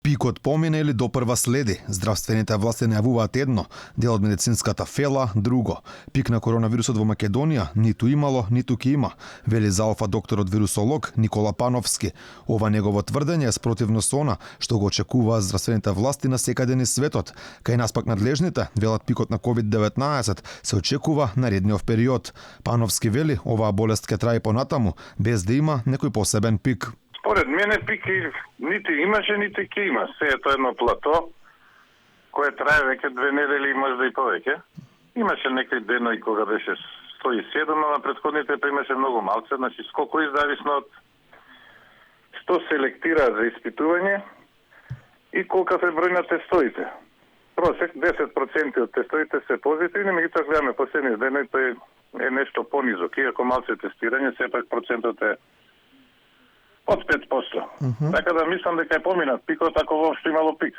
Пикот помине или допрва следи. Здравствените власти најавуваат едно, дел од медицинската фела друго. Пик на коронавирусот во Македонија ниту имало, ниту ќе има, вели за Алфа докторот вирусолог Никола Пановски. Ова негово тврдење е спротивно со она што го очекуваат здравствените власти на секаде низ светот. Кај нас пак надлежните велат пикот на COVID-19 се очекува наредниот период. Пановски вели оваа болест ќе трае понатаму без да има некој посебен пик. Според мене пик нити имаше, нити ќе има. Се е тоа едно плато кое трае веќе 2 недели и можда и повеќе. Имаше некои денови кога беше 107, но на претходните па имаше многу малце, значи скоко зависно од што селектира за испитување и колка е број на тестоите. Просек 10% од тестоите се позитивни, меѓутоа гледаме последни денови тој е нешто понизок. Иако малце тестирање, сепак процентот е од 5%. Така да мислам дека е поминат пикот ако воопшто имало пик.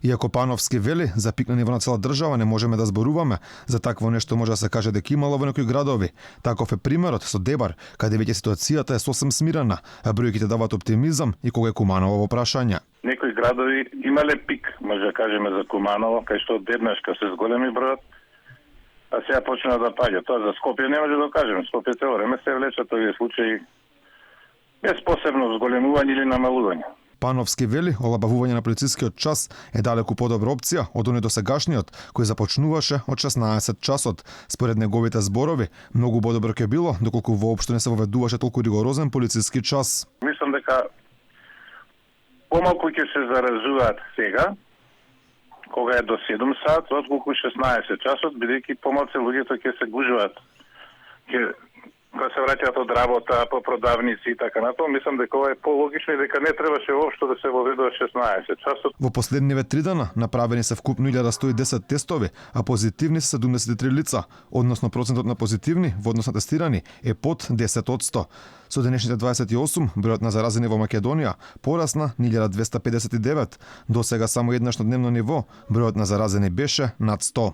Иако Пановски вели, за пик на ниво на цела држава не можеме да зборуваме, за такво нешто може да се каже дека имало во некои градови. Таков е примерот со Дебар, каде веќе ситуацијата е сосем смирена, а бројките даваат оптимизам и кога е Куманово во прашање. Некои градови имале пик, може да кажеме за Куманово, кај што одеднашка се зголеми бројот, а сега почна да паѓа. Тоа за Скопје не може да кажеме. Скопје цело време се влечат овие случаи без посебно зголемување или намалување. Пановски вели, олабавување на полицискиот час е далеку подобра опција од оној досегашниот, кој започнуваше од 16 часот. Според неговите зборови, многу подобро ќе било доколку воопшто не се воведуваше толку ригорозен полициски час. Мислам дека помалку ќе се заразуваат сега, кога е до 7 сат, отколку 16 часот, бидејќи помалку луѓето ќе се гужваат. Кога се враќаат од работа, по продавници и така натаму, мислам дека ова е пологично и дека не требаше воопшто да се воведува 16 часот. Во последниве 3 дена направени се вкупно 1110 тестови, а позитивни се 73 лица, односно процентот на позитивни во однос на тестирани е под 10%. Со денешните 28, бројот на заразени во Македонија порасна 1259. До сега само еднашно дневно ниво, бројот на заразени беше над 100.